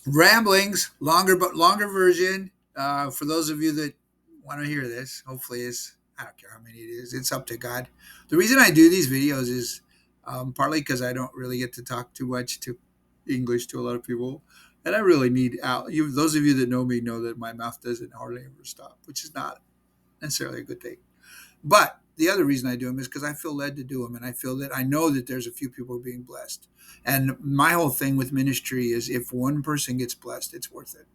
Ramblings, longer but longer version. For those of you that want to hear this, hopefully is I don't care how many it is. It's up to God. The reason I do these videos is partly because I don't really get to talk too much to English to a lot of people, and I really need out. You, those of you that know me know that my mouth doesn't hardly ever stop, which is not necessarily a good thing. But the other reason I do them is because I feel led to do them, and I feel that I know that there's a few people being blessed. And my whole thing with ministry is if one person gets blessed, it's worth it.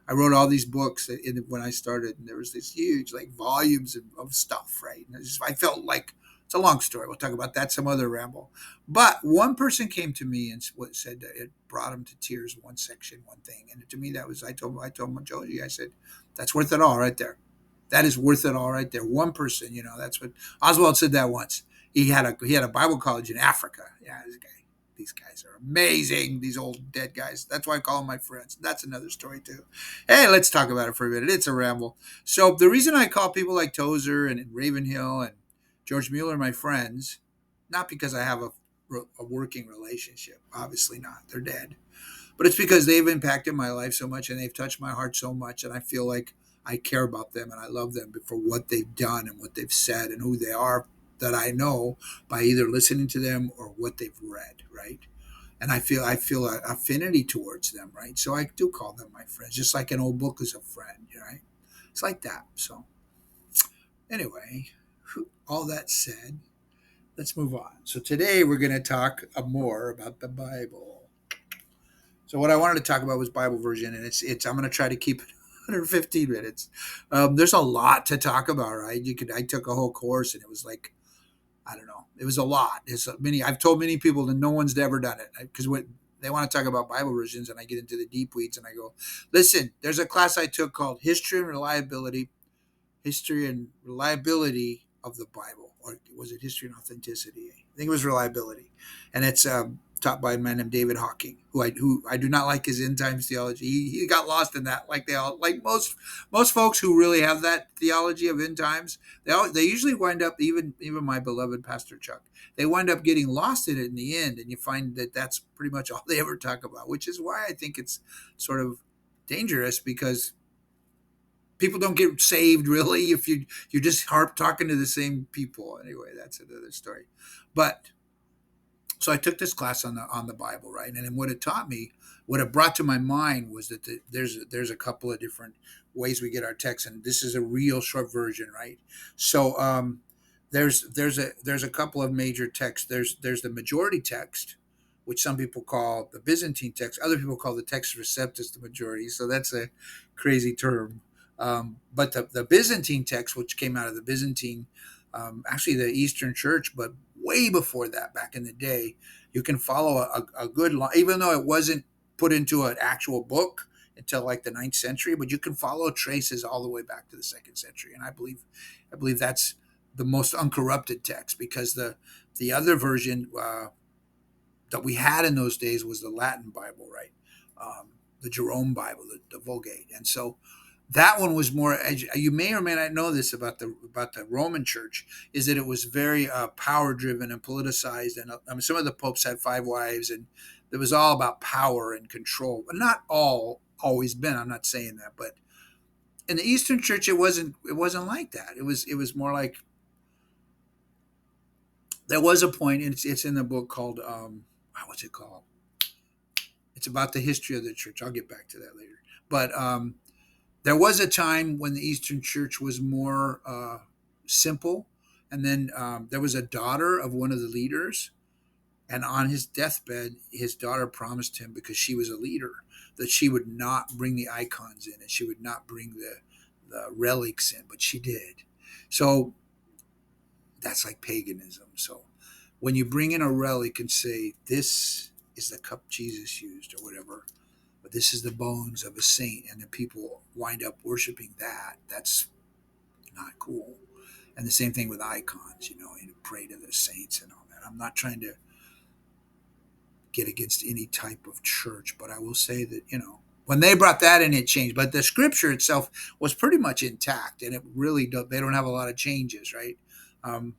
I wrote all these books when I started, and there was this huge like volumes of stuff, right? And I felt like it's a long story. We'll talk about that some other ramble. But one person came to me and said that it brought him to tears. One section, one thing, and to me that was I told Joji, I said that's worth it all right there. That is worth it all right there. One person, that's what Oswald said that once. He had a Bible college in Africa. Yeah, these guys are amazing. These old dead guys. That's why I call them my friends. That's another story too. Hey, let's talk about it for a minute. It's a ramble. So the reason I call people like Tozer and Ravenhill and George Mueller my friends, not because I have a working relationship. Obviously not. They're dead. But it's because they've impacted my life so much and they've touched my heart so much, and I feel like I care about them and I love them for what they've done and what they've said and who they are, that I know by either listening to them or what they've read, right? And I feel an affinity towards them, right? So I do call them my friends, just like an old book is a friend, right? It's like that. So anyway, all that said, let's move on. So today we're going to talk more about the Bible. So what I wanted to talk about was Bible version, and it's I'm going to try to keep it under 15 minutes. There's a lot to talk about, right? I took a whole course, and it was like I don't know, it was a lot. It's many. I've told many people that no one's ever done it because when they want to talk about Bible versions, and I get into the deep weeds, and I go, listen, there's a class I took called History and Reliability of the Bible, or was it History and Authenticity? I think it was Reliability, and it's taught by a man named David Hawking, who I do not like his end times theology. He got lost in that, like most folks who really have that theology of end times. They usually wind up, even my beloved Pastor Chuck, they wind up getting lost in it in the end, and you find that that's pretty much all they ever talk about, which is why I think it's sort of dangerous because people don't get saved really if you just harp talking to the same people. Anyway, that's another story. But so I took this class on the Bible, right? And then what it taught me, what it brought to my mind was that there's a couple of different ways we get our text, and this is a real short version, right? So there's a couple of major texts. There's the majority text, which some people call the Byzantine text. Other people call the Textus Receptus the majority. So that's a crazy term. But the Byzantine text, which came out of the Byzantine, actually the Eastern Church, but way before that, back in the day, you can follow a good line, even though it wasn't put into an actual book until like the ninth century, but you can follow traces all the way back to the second century. And I believe that's the most uncorrupted text because the other version that we had in those days was the Latin Bible, right? The Jerome Bible, the Vulgate, and so that one was more. You may or may not know this about the Roman Church is that it was very power driven and politicized, and I mean, some of the popes had five wives, and it was all about power and control. But not all always been. I'm not saying that, but in the Eastern Church, it wasn't like that. It was more like there was a point, and it's in the book called what's it called? It's about the history of the church. I'll get back to that later. But there was a time when the Eastern Church was more simple, and then there was a daughter of one of the leaders, and on his deathbed, his daughter promised him because she was a leader that she would not bring the icons in and she would not bring the relics in, but she did. So that's like paganism. So when you bring in a relic and say this is the cup Jesus used or whatever, but this is the bones of a saint, and the people wind up worshiping that. That's not cool. And the same thing with icons, you pray to the saints and all that. I'm not trying to get against any type of church, but I will say that, when they brought that in, it changed. But the scripture itself was pretty much intact, and they don't have a lot of changes, right?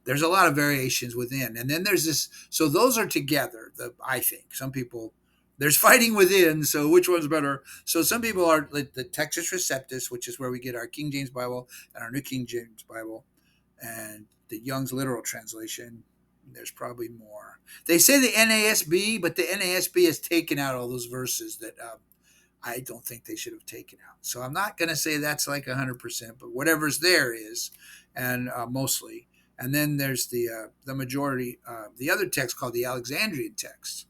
There's a lot of variations within. And then there's this, so those are together, I think. Some people There's fighting within. So which one's better? So some people are like the Textus Receptus, which is where we get our King James Bible and our New King James Bible, and the Young's literal translation. There's probably more. They say the NASB, but the NASB has taken out all those verses that I don't think they should have taken out. So I'm not going to say that's like 100%, but whatever's there is, and mostly. And then there's the majority, the other text called the Alexandrian text.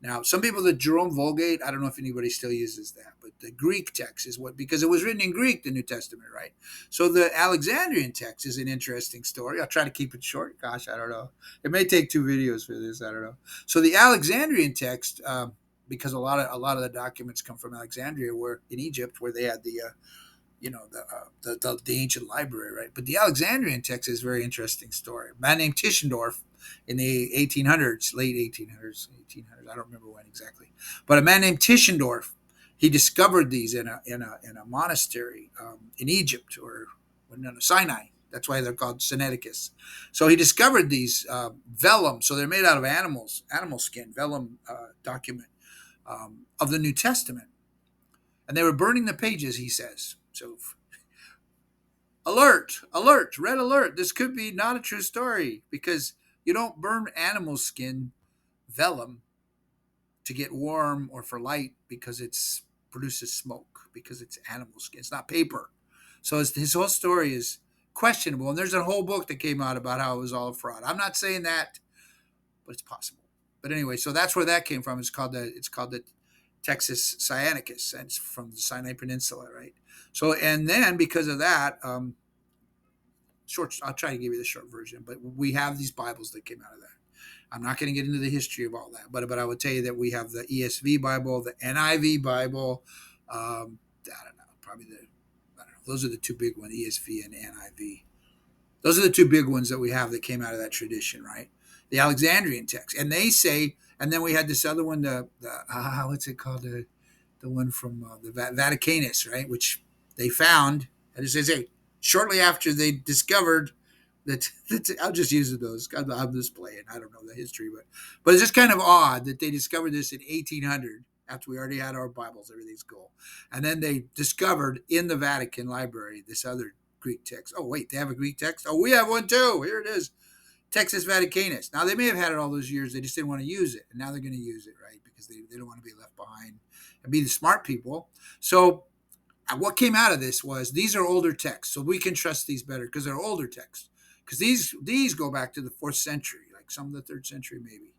Now, some people, the Jerome Vulgate, I don't know if anybody still uses that, but the Greek text is what, because it was written in Greek, the New Testament, right? So the Alexandrian text is an interesting story. I'll try to keep it short. Gosh, I don't know. It may take 2 videos for this. I don't know. So the Alexandrian text, because a lot of the documents come from Alexandria, where in Egypt, where they had the ancient library, right? But the Alexandrian text is a very interesting story. A man named Tischendorf in the 1800s, late 1800s, I don't remember when exactly, but a man named Tischendorf, he discovered these in a monastery in Egypt, or no, Sinai. That's why they're called Sinaiticus. So he discovered these vellum. So they're made out of animal skin, vellum document of the New Testament, and they were burning the pages. He says so. Alert, alert, red alert. This could be not a true story, because you don't burn animal skin vellum to get warm or for light, because it's produces smoke, because it's animal skin. It's not paper. So his whole story is questionable. And there's a whole book that came out about how it was all a fraud. I'm not saying that, but it's possible. But anyway, so that's where that came from. It's called the Textus Sinaiticus, and it's from the Sinai Peninsula, right? So, and then because of that, short. I'll try to give you the short version, but we have these Bibles that came out of that. I'm not going to get into the history of all that, but I would tell you that we have the ESV Bible, the NIV Bible. I don't know, probably I don't know. Those are the two big ones, ESV and NIV. Those are the two big ones that we have that came out of that tradition, right? The Alexandrian text, and they say, and then we had this other one, what's it called, the one from the Vaticanus, right? Which they found, and it says, hey, shortly after they discovered that I'll just use those. I'm just playing. I don't know the history, but it's just kind of odd that they discovered this in 1800 after we already had our Bibles. Everything's cool, and then they discovered in the Vatican Library this other Greek text. Oh wait, they have a Greek text. Oh, we have one too. Here it is, Textus Vaticanus. Now they may have had it all those years. They just didn't want to use it, and now they're going to use it, right? Because they don't want to be left behind and be the smart people. So what came out of this was these are older texts, so we can trust these better because they're older texts. Because these go back to the 4th century, like some of the 3rd century maybe,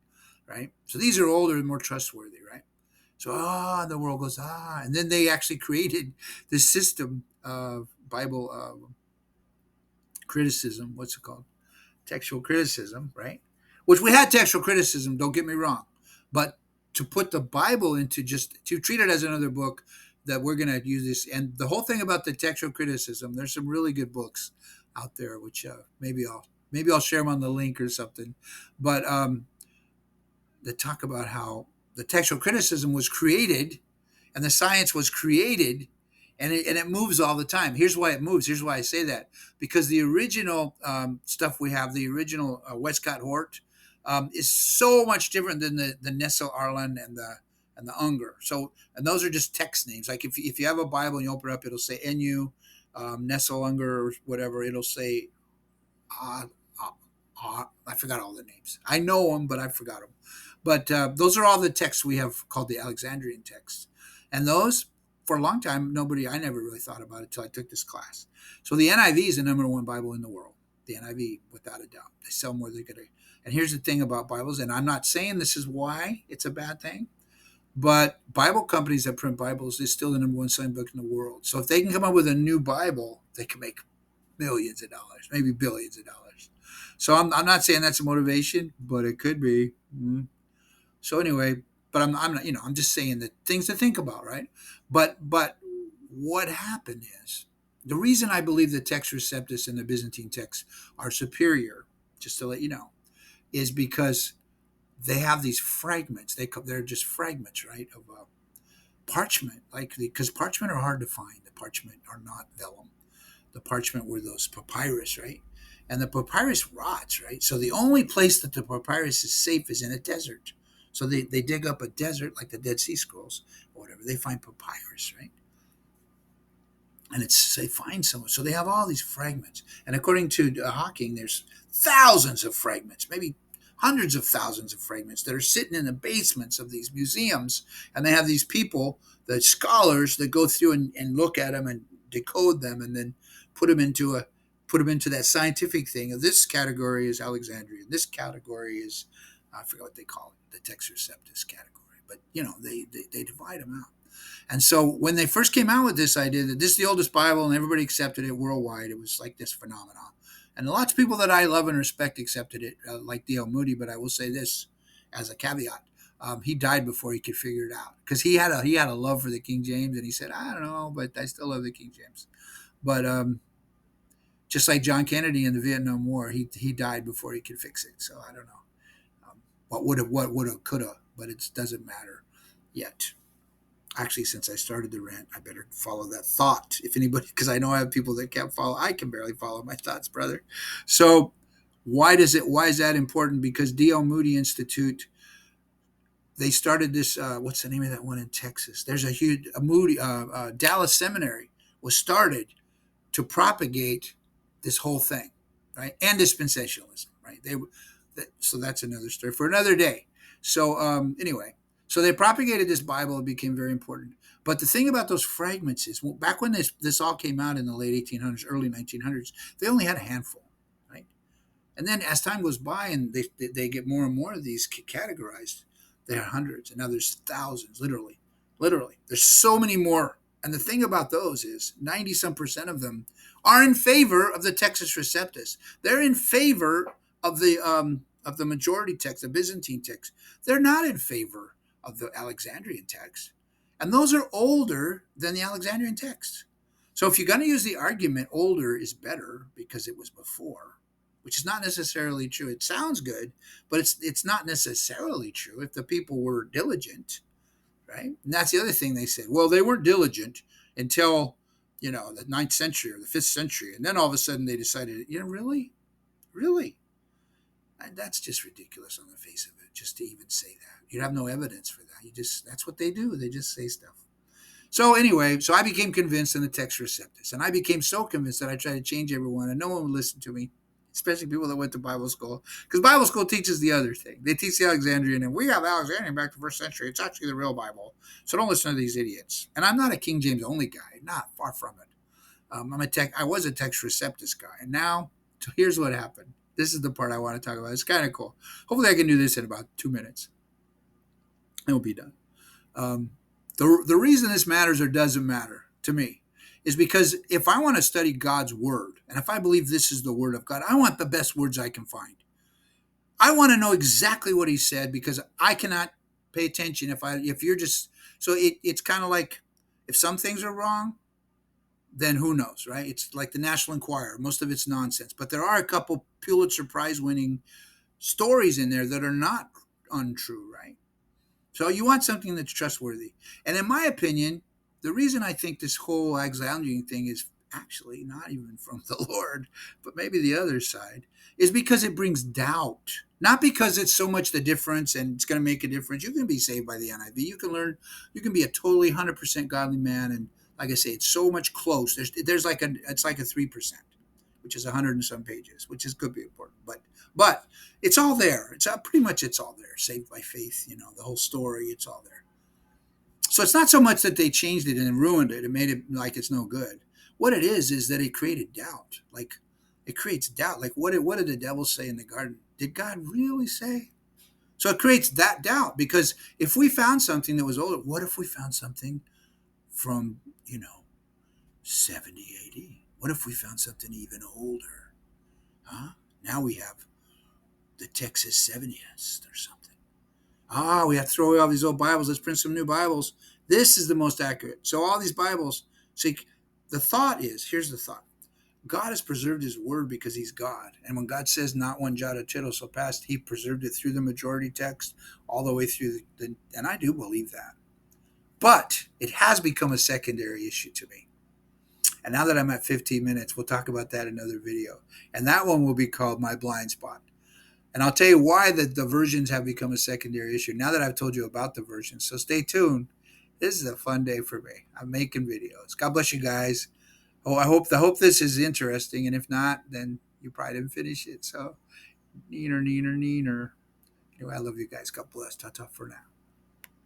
right? So these are older and more trustworthy, right? So and the world goes and then they actually created this system of Bible criticism. What's it called? Textual criticism, right? Which we had textual criticism. Don't get me wrong, but to put the Bible into just to treat it as another book that we're going to use this. And the whole thing about the textual criticism, there's some really good books out there, which maybe I'll share them on the link or something. But they talk about how the textual criticism was created and the science was created, and it moves all the time. Here's why it moves. Here's why I say that, because the original stuff we have, the original Westcott Hort, is so much different than the Nestle Aland and the Unger. So, and those are just text names. Like if you have a Bible and you open it up, it'll say NU, Nestle Unger or whatever. It'll say, I forgot all the names. I know them, but I forgot them. But those are all the texts we have called the Alexandrian texts. And those, for a long time, I never really thought about it until I took this class. So the NIV is the number one Bible in the world. The NIV, without a doubt. They sell more than they could. And here's the thing about Bibles, and I'm not saying this is why it's a bad thing, but Bible companies that print Bibles is still the number one selling book in the world. So if they can come up with a new Bible, they can make millions of dollars, maybe billions of dollars. So I'm not saying that's a motivation, but it could be. So anyway, but I'm not, I'm just saying that things to think about, right? But what happened is the reason I believe the Textus Receptus and the Byzantine texts are superior, just to let you know, is because they have these fragments. They're just fragments, right, of parchment, because parchment are hard to find. The parchment are not vellum. The parchment were those papyrus, right? And the papyrus rots, right? So the only place that the papyrus is safe is in a desert. So they dig up a desert like the Dead Sea Scrolls or whatever. They find papyrus, right? And they find someone. So they have all these fragments. And according to Hawking, there's thousands of fragments, maybe hundreds of thousands of fragments that are sitting in the basements of these museums. And they have these people, the scholars, that go through and look at them and decode them and then put them into that scientific thing. This category is Alexandrian. This category is, I forget what they call it, the Textus Receptus category. But they divide them out. And so when they first came out with this idea that this is the oldest Bible and everybody accepted it worldwide, it was like this phenomenon. And lots of people that I love and respect accepted it, like D.L. Moody. But I will say this as a caveat: he died before he could figure it out because he had a love for the King James, and he said, "I don't know, but I still love the King James." But just like John Kennedy in the Vietnam War, he died before he could fix it. So I don't know what would have, could have, but it doesn't matter yet. Actually, since I started the rant, I better follow that thought. If anybody, because I know I have people that can't follow. I can barely follow my thoughts, brother. So why is that important? Because D.L. Moody Institute, they started this, what's the name of that one in Texas? There's a Moody, Dallas Seminary was started to propagate this whole thing, right? And dispensationalism, right? So that's another story for another day. So anyway, so they propagated this Bible. It became very important. But the thing about those fragments is, back when this all came out in the late 1800s, early 1900s, they only had a handful, right? And then as time goes by and they get more and more of these categorized, there are hundreds, and now there's thousands, literally. There's so many more. And the thing about those is 90% of them are in favor of the Textus Receptus. They're in favor of the majority text, the Byzantine text. They're not in favor of the Alexandrian text. And those are older than the Alexandrian text. So if you're going to use the argument older is better because it was before, which is not necessarily true. It sounds good, but it's not necessarily true if the people were diligent, right? And that's the other thing they said. Well, they weren't diligent until, the 9th century or the 5th century. And then all of a sudden they decided, really? Really? And that's just ridiculous on the face of it, just to even say that. You have no evidence for that. That's what they do. They just say stuff. So anyway, I became convinced in the Textus Receptus. And I became so convinced that I tried to change everyone, and no one would listen to me, especially people that went to Bible school. Because Bible school teaches the other thing. They teach the Alexandrian, and we have Alexandrian back to the 1st century. It's actually the real Bible. So don't listen to these idiots. And I'm not a King James only guy. Not far from it. I was a Textus Receptus guy. And now, here's what happened. This is the part I want to talk about. It's kind of cool. Hopefully I can do this in about 2 minutes. And we'll be done. The reason this matters or doesn't matter to me is because if I want to study God's word, and if I believe this is the word of God, I want the best words I can find. I want to know exactly what he said because I cannot pay attention if you're just, so it's kind of like if some things are wrong, then who knows, right? It's like the National Enquirer. Most of it's nonsense. But there are a couple Pulitzer Prize winning stories in there that are not untrue, right? So you want something that's trustworthy. And in my opinion, the reason I think this whole Alexandrian thing is actually not even from the Lord, but maybe the other side, is because it brings doubt. Not because it's so much the difference and it's going to make a difference. You can be saved by the NIV. You can learn, you can be a totally 100% godly man. And like I say, it's so much close. It's like a 3%, which is 100 and some pages, could be important. But it's all there. It's pretty much it's all there. Saved by faith, the whole story. It's all there. So it's not so much that they changed it and ruined it and made it like it's no good. What it is that it created doubt. Like it creates doubt. Like what did the devil say in the garden? Did God really say? So it creates that doubt because if we found something that was older, what if we found something from 70 AD? What if we found something even older? Huh? Now we have the Textus Seventies or something. We have to throw away all these old Bibles. Let's print some new Bibles. This is the most accurate. So all these Bibles, see, here's the thought. God has preserved his word because he's God. And when God says not one jot or tittle shall pass, he preserved it through the majority text all the way through and I do believe that. But it has become a secondary issue to me. And now that I'm at 15 minutes, we'll talk about that in another video. And that one will be called My Blind Spot. And I'll tell you why the versions have become a secondary issue now that I've told you about the versions. So stay tuned. This is a fun day for me. I'm making videos. God bless you guys. Oh, I hope this is interesting. And if not, then you probably didn't finish it. So neener, neener, neener. Anyway, I love you guys. God bless. Ta ta for now.